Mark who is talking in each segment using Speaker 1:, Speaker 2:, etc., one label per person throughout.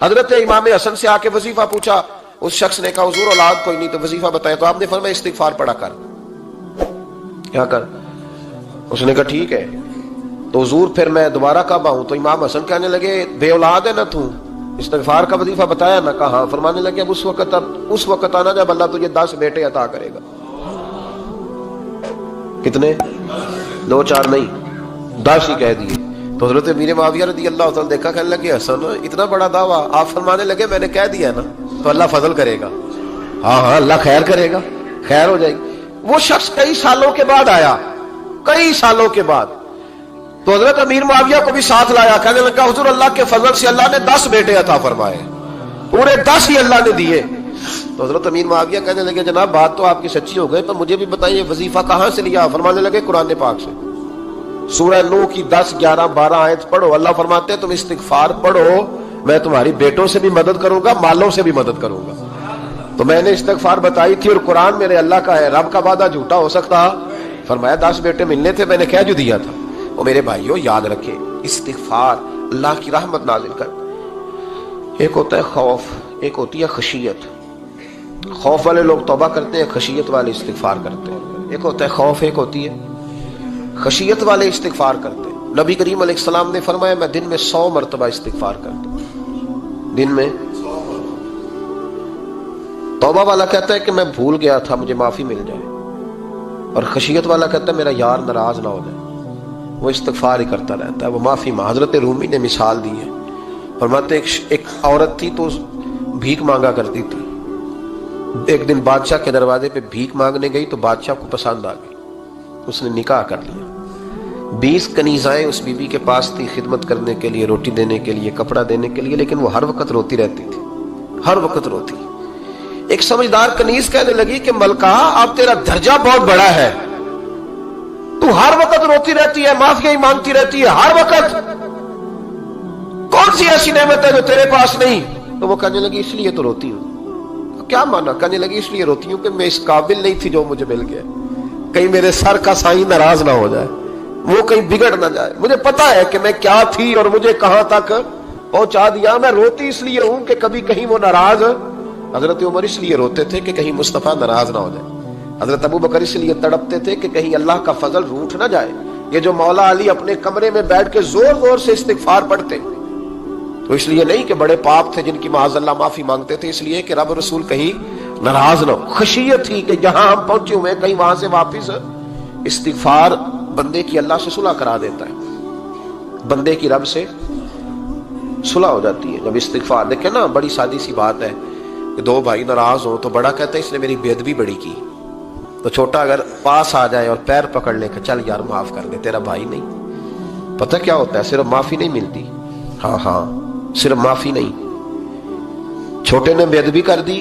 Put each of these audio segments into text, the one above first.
Speaker 1: حضرت امام حسن سے آ کے وظیفہ پوچھا، اس شخص نے کہا حضور اولاد کوئی نہیں تو وظیفہ بتایا، تو آپ نے فرمایا استغفار پڑھا کر، کیا کر؟ اس نے کہا ٹھیک ہے۔ تو حضور پھر میں دوبارہ کب آؤں؟ تو امام حسن کہنے لگے بے اولاد ہے نا تو، استغفار کا وظیفہ بتایا نا؟ کہا ہاں۔ فرمانے لگے اب اس وقت آنا جب اللہ تجھے 10 بیٹے عطا کرے گا۔ کتنے؟ 2 4 نہیں، 10 ہی کہہ دیے۔ تو حضرت امیر معاویہ رضی اللہ تعالیٰ دیکھا، کہنے لگے حسن اتنا بڑا دعویٰ؟ آپ فرمانے لگے میں نے کہہ دیا نا تو اللہ فضل کرے گا، ہاں ہاں اللہ خیر کرے گا، خیر ہو جائے گی۔ وہ شخص کئی سالوں کے بعد آیا، کئی سالوں کے بعد، تو حضرت امیر معاویہ کو بھی ساتھ لایا، کہنے لگا حضور اللہ کے فضل سے اللہ نے 10 بیٹے عطا فرمائے، پورے 10 ہی اللہ نے دیے۔ تو حضرت امیر معاویہ کہنے لگے جناب بات تو آپ کی سچی ہو گئی، پر مجھے بھی بتائیے وظیفہ کہاں سے لیا؟ فرمانے لگے قرآن پاک سے، سورہ نوح کی 10 11 12 آیت پڑھو۔ اللہ فرماتے ہیں تم استغفار پڑھو، میں تمہاری بیٹوں سے بھی مدد کروں گا، مالوں سے بھی مدد کروں گا۔ تو میں نے استغفار بتائی تھی، اور قرآن میرے اللہ کا ہے، رب کا وعدہ جھوٹا ہو سکتا؟ فرمایا 10 بیٹے ملنے تھے، میں نے کہہ جو دیا تھا۔ اور میرے بھائیوں یاد رکھیں، استغفار اللہ کی رحمت نازل کر۔ ایک ہوتا ہے خوف، ایک ہوتی ہے خشیت۔ خوف والے لوگ توبہ کرتے ہیں، خشیت والے استغفار کرتے ہیں۔ ایک ہوتا ہے خوف، ایک ہوتی ہے خشیت والے استغفار کرتے ہیں۔ نبی کریم علیہ السلام نے فرمایا میں دن میں 100 مرتبہ استغفار کرتا ہوں، دن میں۔ توبہ والا کہتا ہے کہ میں بھول گیا تھا، مجھے معافی مل جائے، اور خشیت والا کہتا ہے میرا یار ناراض نہ ہو جائے، وہ استغفار ہی کرتا رہتا ہے، وہ معافی مانگ۔ حضرت رومی نے مثال دی ہے، فرماتے ایک عورت تھی تو بھیک مانگا کرتی تھی، ایک دن بادشاہ کے دروازے پہ بھیک مانگنے گئی تو بادشاہ کو پسند آ گئی، اس نے نکاح کر لیا۔ 20 کنیزائیں اس بی بی کے پاس تھی خدمت کرنے کے لیے، روٹی دینے کے لیے، کپڑا دینے کے لیے، لیکن وہ ہر وقت روتی رہتی تھی، ہر وقت روتی۔ ایک سمجھدار کنیز کہنے لگی کہ ملکہ اب تیرا درجہ بہت بڑا ہے، تو ہر وقت روتی رہتی ہے، معافی مانگتی رہتی ہے ہر وقت، کون سی ایسی نعمت ہے جو تیرے پاس نہیں؟ تو وہ کہنے لگی اس لیے تو روتی ہوں۔ کیا مانا؟ کہنے لگی اس لیے روتی ہوں کہ میں اس قابل نہیں تھی جو مجھے مل گیا، کہیں میرے سر کا سائیں ناراض نہ ہو جائے، وہ کہیں بگڑ نہ جائے، مجھے پتا ہے کہ میں کیا تھی اور مجھے کہاں تک پہنچا دیا، میں روتی اس لیے ہوں کہ کبھی کہیں وہ ناراض۔ حضرت عمر اس لیے روتے تھے کہ کہیں مصطفیٰ ناراض نہ ہو جائے، حضرت ابو بکر اس لیے تڑپتے تھے کہ کہیں اللہ کا فضل روٹھ نہ جائے۔ یہ جو مولا علی اپنے کمرے میں بیٹھ کے زور زور سے استغفار پڑھتے تو اس لیے نہیں کہ بڑے پاپ تھے جن کی معاذ اللہ معافی مانگتے تھے، اس لیے کہ رب رسول کہیں ناراض نہ ہو۔ خشیت تھی کہ جہاں ہم پہنچے ہوئے کہیں وہاں سے واپس۔ استغفار بندے کی اللہ سے صلح کرا دیتا ہے، بندے کی رب سے صلح ہو جاتی ہے جب استغفار۔ دیکھیں نا بڑی سادی سی بات ہے کہ 2 بھائی ناراض ہوں تو بڑا کہتا ہے اس نے میری بے ادبی بڑی کی، تو چھوٹا اگر پاس آ جائے اور پیر پکڑ لے کہ چل یار معاف کر دے، تیرا بھائی نہیں۔ پتہ کیا ہوتا ہے؟ صرف معافی نہیں ملتی، ہاں ہاں صرف معافی نہیں، چھوٹے نے بے ادبی کر دی،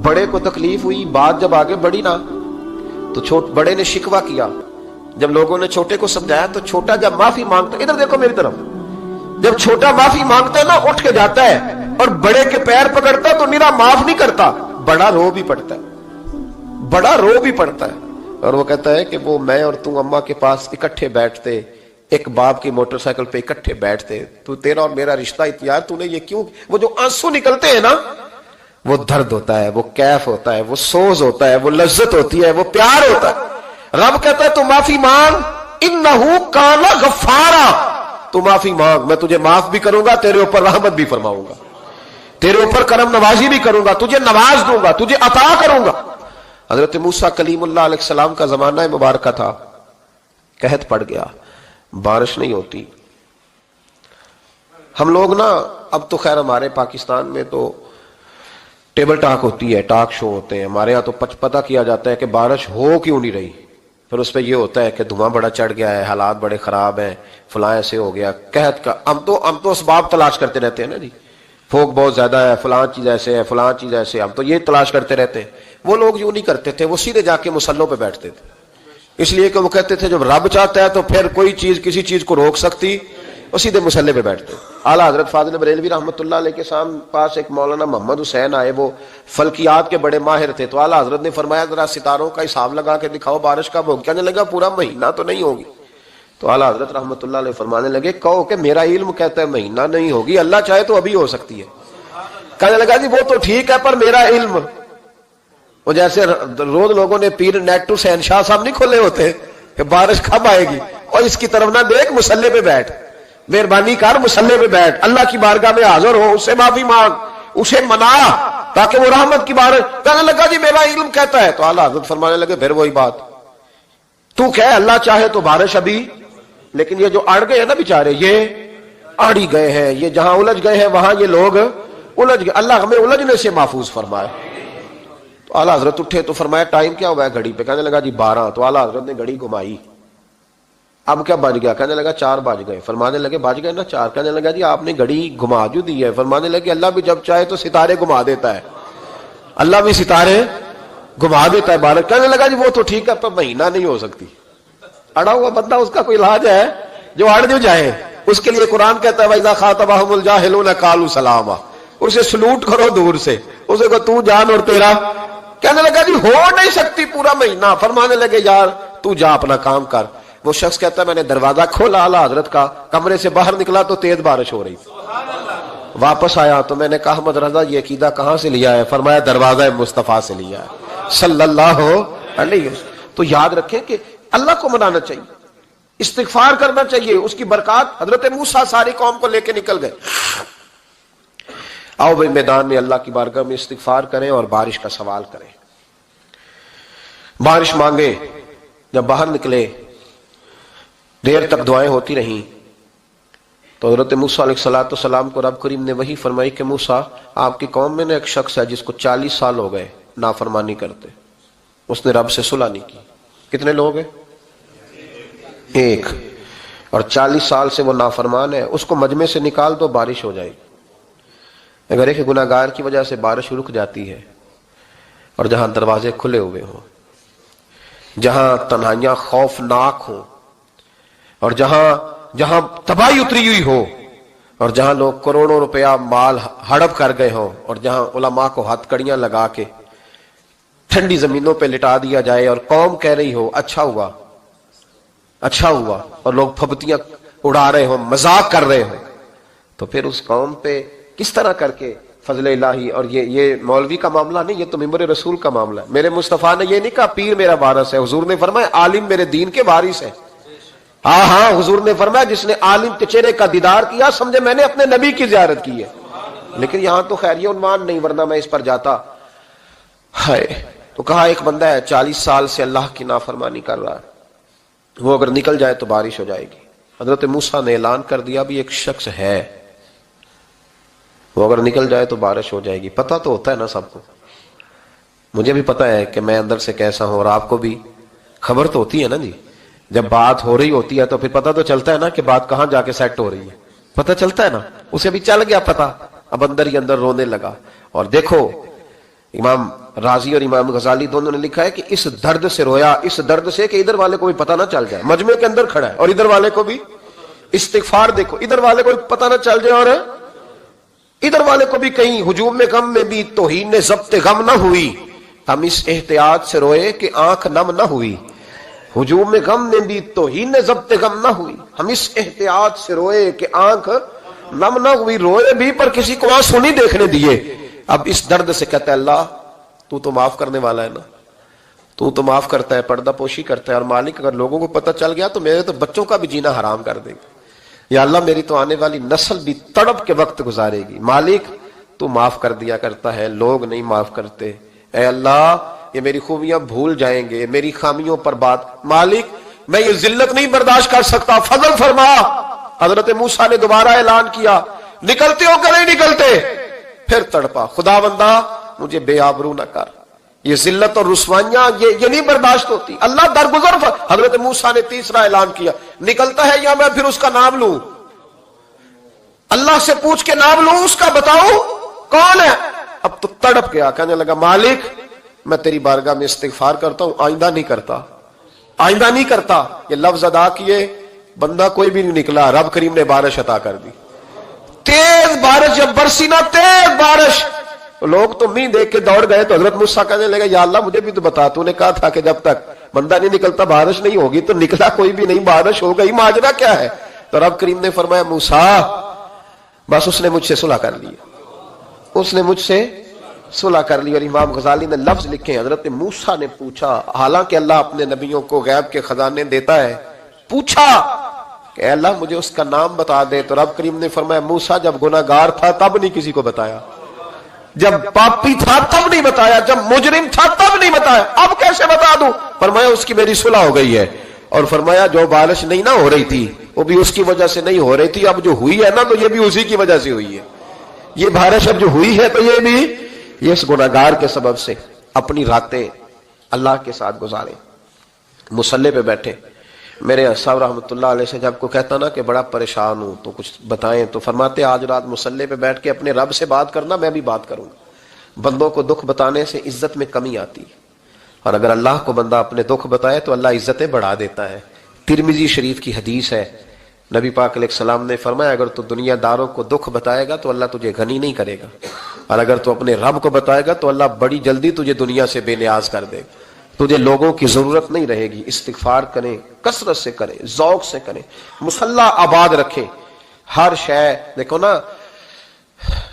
Speaker 1: بڑے کو تکلیف ہوئی، بات جب آگے بڑھی نا تو بڑے نے شکوہ کیا، جب لوگوں نے چھوٹے کو سمجھایا تو چھوٹا جب معافی مانگتا، ادھر دیکھو میری طرف، جب چھوٹا معافی مانگتا ہے نا اٹھ کے جاتا ہے اور بڑے کے پیر پکڑتا ہے تو میرا معاف نہیں کرتا، بڑا رو بھی پڑتا ہے، بڑا رو بھی پڑتا ہے، اور وہ کہتا ہے کہ وہ میں اور تم اماں کے پاس اکٹھے بیٹھتے، ایک باپ کی موٹر سائیکل پہ اکٹھے بیٹھتے، تو تیرا اور میرا رشتہ اتیار تو نے یہ کیوں؟ وہ جو آنسو نکلتے ہیں نا وہ درد ہوتا ہے، وہ کیف ہوتا ہے، وہ سوز ہوتا ہے، وہ لذت ہوتی ہے، وہ پیار ہوتا ہے۔ رب کہتا ہے تو معافی مانگ، انہو کان غفارا، تو معافی مانگ، میں تجھے معاف بھی کروں گا، تیرے اوپر رحمت بھی فرماؤں گا، تیرے اوپر کرم نوازی بھی کروں گا، تجھے نواز دوں گا، تجھے عطا کروں گا۔ حضرت موسیٰ کلیم اللہ علیہ السلام کا زمانہ مبارکہ تھا، قحط پڑ گیا، بارش نہیں ہوتی۔ ہم لوگ نا اب تو خیر ہمارے پاکستان میں تو ٹیبل ٹاک ہوتی ہے، ٹاک شو ہوتے ہیں، ہمارے ہاں تو پتہ کیا جاتا ہے کہ بارش ہو کیوں نہیں رہی، پھر اس پہ یہ ہوتا ہے کہ دھواں بڑا چڑھ گیا ہے، حالات بڑے خراب ہیں، فلاں ایسے ہو گیا، قحط کا۔ ہم تو اسباب تلاش کرتے رہتے ہیں نا جی، پھوک بہت زیادہ ہے، فلاں چیز ایسے ہے، فلاں چیز ایسے، ہم تو یہ تلاش کرتے رہتے ہیں۔ وہ لوگ یوں نہیں کرتے تھے، وہ سیدھے جا کے مصلوں پہ بیٹھتے تھے، اس لیے کہ وہ کہتے تھے جب رب چاہتا ہے تو پھر کوئی چیز کسی چیز کو روک سکتی، وہ سیدھے مصلے پہ بیٹھتے۔ اعلیٰ حضرت فاضل بریلوی رحمۃ اللہ علیہ کے پاس ایک مولانا محمد حسین آئے، وہ فلکیات کے بڑے ماہر تھے، تو اعلیٰ حضرت نے فرمایا ذرا ستاروں کا حساب لگا کے دکھاؤ بارش کب ہوگی؟ کہنے لگا پورا مہینہ تو نہیں ہوگی، تو اعلیٰ حضرت رحمت اللہ علیہ فرمانے لگے کہو کہ میرا علم کہتا ہے مہینہ نہیں ہوگی، اللہ چاہے تو ابھی ہو سکتی ہے۔ کہنے لگا جی وہ تو ٹھیک ہے پر میرا علم، وہ جیسے روز لوگوں نے پیر نیٹ ٹو سین شاہ صاحب نہیں کھولے ہوتے کہ بارش کب آئے گی، اور اس کی طرف نہ دیکھ، مصلے پہ بیٹھ، مہربانی کر مصلے پہ بیٹھ، اللہ کی بارگاہ میں حاضر ہو، اس سے معافی مانگ، اسے منا تاکہ وہ رحمت کی بارش۔ کہنے لگا جی میرا علم کہتا ہے۔ تو اعلیٰ حضرت فرمانے لگے پھر وہی بات، تو کہ اللہ چاہے تو بارش ابھی، لیکن یہ جو اڑ گئے ہیں نا بیچارے، یہ اڑ ہی گئے ہیں، یہ جہاں الجھ گئے ہیں وہاں یہ لوگ الجھ گئے، اللہ ہمیں الجھنے سے محفوظ فرمائے۔ تو اعلیٰ حضرت اٹھے تو فرمایا ٹائم کیا ہوا ہے گھڑی پہ؟ کہنے لگا جی 12۔ تو اعلیٰ حضرت نے گھڑی گھمائی، اب کیا بج گیا؟ کہنے لگا 4 بج گئے۔ فرمانے لگے بج گئے نا 4۔ کہنے لگا جی آپ نے گھڑی گھما جو دی ہے۔ فرمانے لگے اللہ بھی جب چاہے تو ستارے گھما دیتا ہے، اللہ بھی ستارے گھما دیتا ہے بارش۔ کہنے لگا جی وہ تو ٹھیک ہے پر مہینہ نہیں ہو سکتی، اڑا ہوا بندہ اس کا کوئی علاج ہے جو اڑ جو جائے، اس کے لیے قرآن کہتا ہے وَإِذَا خَاطَبَهُمُ الْجَاهِلُونَ قَالُوا سَلَامًا، اسے سلوٹ کرو دور سے، اسے کو تو جان اور تیرا۔ کہنے لگا جی ہو نہیں سکتی پورا مہینہ۔ فرمانے لگے یار تو جا اپنا کام کر۔ وہ شخص کہتا ہے میں نے دروازہ کھولا اعلیٰ حضرت کا، کمرے سے باہر نکلا تو تیز بارش ہو رہی، واپس آیا تو میں نے کہا احمد رضا یہ عقیدہ کہاں سے لیا ہے؟ فرمایا دروازہ مصطفیٰ سے لیا ہے صلی اللہ علیہ وسلم۔ تو یاد رکھیں کہ اللہ کو منانا چاہیے، استغفار کرنا چاہیے، اس کی برکات۔ حضرت موسیٰ ساری قوم کو لے کے نکل گئے۔ آؤ بھائی میدان میں اللہ کی بارگاہ میں استغفار کریں اور بارش کا سوال کریں، بارش مانگے۔ جب باہر نکلے دیر تک دعائیں ہوتی رہیں تو حضرت موسیٰ علیہ السلام کو رب کریم نے وحی فرمائی کہ موسیٰ آپ کی قوم میں نے ایک شخص ہے جس کو 40 سال ہو گئے نافرمانی کرتے، اس نے رب سے صلح نہیں کی۔ کتنے لوگ ہیں؟ ایک، اور 40 سال سے وہ نافرمان ہے، اس کو مجمع سے نکال دو بارش ہو جائے گی۔ اگر ایک گناہگار کی وجہ سے بارش رک جاتی ہے، اور جہاں دروازے کھلے ہوئے ہوں، جہاں تنہائیاں خوفناک ہوں، اور جہاں تباہی اتری ہوئی ہو، اور جہاں لوگ کروڑوں روپیہ مال ہڑپ کر گئے ہوں، اور جہاں علماء کو ہتھ کڑیاں لگا کے ٹھنڈی زمینوں پہ لٹا دیا جائے، اور قوم کہہ رہی ہو اچھا ہوا اچھا ہوا، اور لوگ پھبتیاں اڑا رہے ہوں، مذاق کر رہے ہوں، تو پھر اس قوم پہ کس طرح کر کے فضل الہی۔ اور یہ مولوی کا معاملہ نہیں، یہ تو ممبر رسول کا معاملہ ہے۔ میرے مصطفیٰ نے یہ نہیں کہا پیر میرا وارث ہے، حضور نے فرمایا عالم میرے دین کے وارث ہے۔ ہاں حضور نے فرمایا جس نے عالم کے چہرے کا دیدار کیا سمجھے میں نے اپنے نبی کی زیارت کی ہے۔ لیکن یہاں تو خیر یہ عنوان نہیں، ورنہ میں اس پر جاتا ہے۔ تو کہا ایک بندہ ہے 40 سال سے اللہ کی نافرمانی کر رہا ہے، وہ اگر نکل جائے تو بارش ہو جائے گی۔ حضرت موسیٰ نے اعلان کر دیا بھی ایک شخص ہے، وہ اگر نکل جائے تو بارش ہو جائے گی۔ پتہ تو ہوتا ہے نا سب کو، مجھے بھی پتہ ہے کہ میں اندر سے کیسا ہوں، اور آپ کو بھی خبر تو ہوتی ہے نا جی۔ جب بات ہو رہی ہوتی ہے تو پھر پتہ تو چلتا ہے نا کہ بات کہاں جا کے سیٹ ہو رہی ہے، پتہ چلتا ہے نا۔ اسے بھی چل گیا پتہ، اب اندر ہی اندر رونے لگا۔ اور دیکھو امام رازی اور امام غزالی دونوں نے لکھا ہے کہ اس درد سے رویا، اس درد سے کہ ادھر والے کو بھی پتہ نہ چل جائے، مجمع کے اندر کھڑا ہے اور ادھر والے کو بھی استغفار، دیکھو ادھر والے کو بھی پتہ نہ چل جائے اور ادھر والے کو بھی کہیں ہجوم میں غم میں بھی توہین نے ضبط غم نہ ہوئی۔ ہم اس احتیاط سے روئے کہ آنکھ نم نہ ہوئی، ہجوم میں غم میں بھی توہین نے ضبط غم نہ ہوئی۔ ہم اس احتیاط سے روئے کہ آنکھ نم نہ ہوئی، روئے بھی پر کسی کو آنسو نہیں دیکھنے دیے۔ اب اس درد سے کہتا ہے اللہ تو تو معاف کرنے والا ہے نا، تو معاف کرتا ہے، پردہ پوشی کرتا ہے، اور مالک اگر لوگوں کو پتہ چل گیا تو میرے تو بچوں کا بھی جینا حرام کر دے گا، یا اللہ میری تو آنے والی نسل بھی تڑپ کے وقت گزارے گی۔ مالک تو معاف کر دیا کرتا ہے، لوگ نہیں معاف کرتے، اے اللہ یہ میری خوبیاں بھول جائیں گے، میری خامیوں پر بات، مالک میں یہ ذلت نہیں برداشت کر سکتا، فضل فرما۔ حضرت موسیٰ نے دوبارہ اعلان کیا نکلتے ہو کہ نہیں نکلتے؟ پھر تڑپا خدا بندہ مجھے بے آبرو نہ کر، یہ ذلت اور رسوائیاں یہ نہیں برداشت ہوتی، اللہ درگزر۔ حضرت موسیٰ نے تیسرا اعلان کیا نکلتا ہے یا میں پھر اس کا نام لوں، اللہ سے پوچھ کے نام لوں اس کا، بتاؤ کون ہے؟ اب تو تڑپ گیا، کہنے لگا مالک میں تیری بارگاہ میں استغفار کرتا ہوں، آئندہ نہیں کرتا، آئندہ نہیں کرتا۔ یہ لفظ ادا کیے، بندہ کوئی بھی نہیں نکلا، رب کریم نے بارش عطا کر دی، تیز بارش جب برسی نا، تیز بارش، لوگ تو مین دیکھ کے دوڑ گئے۔ تو حضرت موسیٰ کہنے لگا یا اللہ مجھے بھی تو بتا، تو نے کہا تھا کہ جب تک بندہ نہیں نکلتا بارش نہیں ہوگی، تو نکلا کوئی بھی نہیں، بارش ہو گئی، ماجرا کیا ہے؟ تو رب کریم نے فرمایا موسیٰ بس اس نے مجھ سے صلح کر لی، اس نے مجھ سے صلح کر لی۔ اور امام غزالی نے لفظ لکھے ہیں، حضرت موسیٰ نے پوچھا، حالانکہ اللہ اپنے نبیوں کو غیب کے خزانے دیتا ہے، پوچھا کہ اے اللہ مجھے اس کا نام بتا دے، تو رب کریم نے فرمایا موسیٰ جب گناہگار تھا تب نہیں کسی کو بتایا، جب پاپی تھا تب نہیں بتایا، جب مجرم تھا تب نہیں بتایا، اب کیسے بتا دوں؟ فرمایا اس کی میری صلح ہو گئی ہے، اور فرمایا جو بارش نہیں نہ ہو رہی تھی وہ بھی اس کی وجہ سے نہیں ہو رہی تھی، اب جو ہوئی ہے نا تو یہ بھی اسی کی وجہ سے ہوئی ہے، یہ بارش اب جو ہوئی ہے تو یہ بھی یہ اس گناہگار کے سبب سے۔ اپنی راتیں اللہ کے ساتھ گزارے، مصلی پہ بیٹھے۔ میرے صاحب رحمۃ اللہ علیہ سے جب کو کہتا نا کہ بڑا پریشان ہوں تو کچھ بتائیں، تو فرماتے آج رات مصلی پہ بیٹھ کے اپنے رب سے بات کرنا، میں بھی بات کروں گا۔ بندوں کو دکھ بتانے سے عزت میں کمی آتی ہے، اور اگر اللہ کو بندہ اپنے دکھ بتائے تو اللہ عزتیں بڑھا دیتا ہے۔ ترمذی شریف کی حدیث ہے، نبی پاک علیہ السلام نے فرمایا اگر تو دنیا داروں کو دکھ بتائے گا تو اللہ تجھے غنی نہیں کرے گا، اور اگر تو اپنے رب کو بتائے گا تو اللہ بڑی جلدی تجھے دنیا سے بے نیاز کر دے گا، تجھے لوگوں کی ضرورت نہیں رہے گی۔ استغفار کریں، کثرت سے کریں، ذوق سے کریں، مصلی آباد رکھیں، ہر شے دیکھو نا،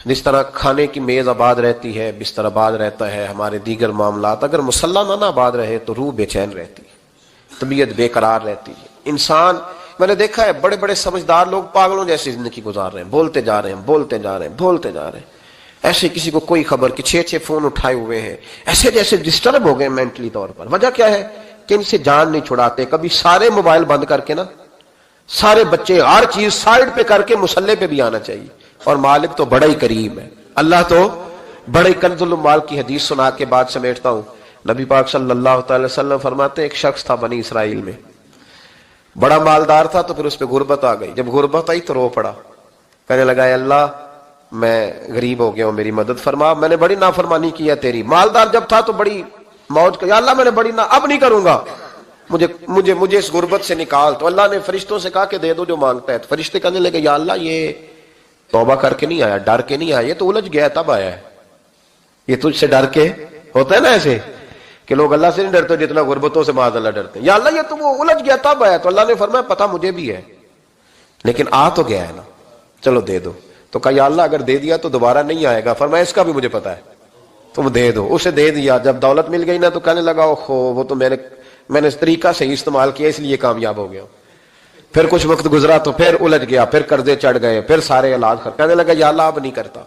Speaker 1: جس طرح کھانے کی میز آباد رہتی ہے، بستر آباد رہتا ہے، ہمارے دیگر معاملات، اگر مصلی نہ آباد رہے تو روح بے چین رہتی ہے، طبیعت بے قرار رہتی ہے۔ انسان میں نے دیکھا ہے بڑے بڑے سمجھدار لوگ پاگلوں جیسی زندگی گزار رہے ہیں، بولتے جا رہے ہیں، بولتے جا رہے ہیں، بولتے جا رہے ہیں، ایسے کسی کو کوئی خبر کہ 6 فون اٹھائے ہوئے ہیں، ایسے جیسے ڈسٹرب ہو گئے مینٹلی طور پر۔ وجہ کیا ہے کہ ان سے جان نہیں چھڑاتے۔ کبھی سارے موبائل بند کر کے نا، سارے بچے ہر چیز سائیڈ پہ کر کے مصلی پہ بھی آنا چاہیے، اور مالک تو بڑا ہی کریم ہے، اللہ تو بڑے کنز المال کی حدیث سنا کے بعد سمیٹتا ہوں۔ نبی پاک صلی اللہ تعالی وسلم فرماتے ہیں ایک شخص تھا بنی اسرائیل میں، بڑا مالدار تھا، تو پھر اس پہ غربت آ گئی۔ جب غربت آئی تو رو پڑا، کہنے لگا اے اللہ میں غریب ہو گیا ہوں، میری مدد فرما، میں نے بڑی نافرمانی کی ہے تیری۔ مالدار جب تھا تو بڑی موج کر، یا اللہ میں نے بڑی اب نہیں کروں گا، مجھے اس غربت سے نکال۔ تو اللہ نے فرشتوں سے کہا کہ دے دو جو مانگتا ہے۔ تو فرشتے کہنے لگے یا اللہ یہ توبہ کر کے نہیں آیا، ڈر کے نہیں آیا، یہ تو الجھ گیا تب آیا ہے، یہ تجھ سے ڈر کے ہوتا ہے نا ایسے کہ لوگ اللہ سے نہیں ڈرتے جتنا غربتوں سے معاذ اللہ ڈرتے ہیں۔ یا اللہ یہ تو وہ الجھ گیا تب آیا۔ تو اللہ نے فرمایا پتہ مجھے بھی ہے، لیکن آ تو گیا ہے نا، چلو دے دو۔ تو کہا یا اللہ اگر دے دیا تو دوبارہ نہیں آئے گا۔ فرمایا اس کا بھی مجھے پتا ہے، تم دے دو۔ اسے دے دیا۔ جب دولت مل گئی نا تو کہنے لگا اوہو وہ تو میں نے اس طریقہ سے ہی استعمال کیا اس لیے کامیاب ہو گیا۔ پھر کچھ وقت گزرا تو پھر الجھ گیا، پھر قرضے چڑھ گئے، پھر سارے علاج کہنے لگا یا اللہ اب نہیں کرتا،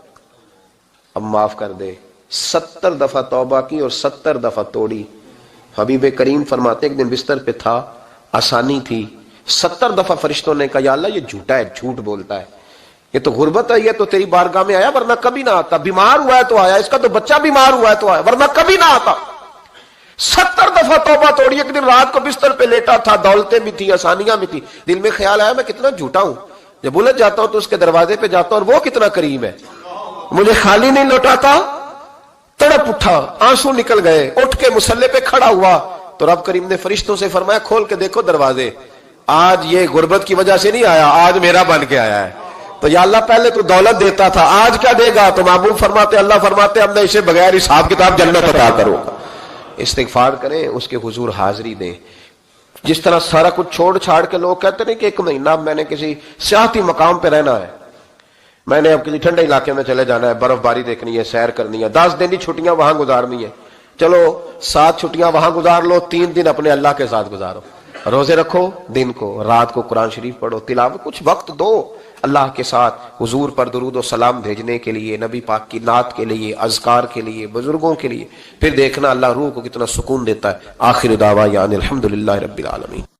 Speaker 1: اب معاف کر دے۔ 70 دفعہ توبہ کی اور 70 دفعہ توڑی۔ حبیب کریم فرماتے ایک دن بستر پہ تھا، آسانی تھی، 70 دفعہ فرشتوں نے کہا یا اللہ یہ جھوٹا ہے، جھوٹ بولتا ہے، یہ تو غربت ہے، یہ تو تیری بارگاہ میں آیا ورنہ کبھی نہ آتا، بیمار ہوا ہے تو آیا، اس کا تو بچہ بیمار ہوا ہے تو آیا ورنہ کبھی نہ آتا۔ 70 دفعہ توبہ توڑی۔ ایک دن رات کو بستر پہ لیٹا تھا، دولتیں بھی تھی، آسانیاں بھی تھی، دل میں خیال آیا میں کتنا جھوٹا ہوں، جب الجھ جاتا ہوں تو اس کے دروازے پہ جاتا ہوں اور وہ کتنا کریم ہے، مجھے خالی نہیں لوٹاتا۔ تڑپ اٹھا، آنسو نکل گئے، اٹھ کے مصلی پہ کھڑا ہوا تو رب کریم نے فرشتوں سے فرمایا کھول کے دیکھو دروازے، آج یہ غربت کی وجہ سے نہیں آیا، آج میرا بن کے آیا ہے۔ تو یا اللہ پہلے تو دولت دیتا تھا، آج کیا دے گا؟ تو محبوب فرماتے اللہ فرماتے اب میں اسے بغیر حساب کتاب جنت عطا کروں گا۔ استغفار کریں، اس کے حضور حاضری دیں۔ جس طرح سارا کچھ چھوڑ چھاڑ کے لوگ کہتے ہیں کہ 1 مہینہ میں نے کسی سیاحتی مقام پہ رہنا ہے، میں نے اب کسی ٹھنڈے علاقے میں چلے جانا ہے، برف باری دیکھنی ہے، سیر کرنی ہے، 10 دن کی چھٹیاں وہاں گزارنی ہے، چلو 7 چھٹیاں وہاں گزار لو، 3 دن اپنے اللہ کے ساتھ گزارو، روزے رکھو، دن کو رات کو قرآن شریف پڑھو، تلاوت، کچھ وقت دو اللہ کے ساتھ حضور پر درود و سلام بھیجنے کے لیے، نبی پاک کی نعت کے لیے، اذکار کے لیے، بزرگوں کے لیے، پھر دیکھنا اللہ روح کو کتنا سکون دیتا ہے۔ آخر دعوانا الحمدللہ رب العالمین۔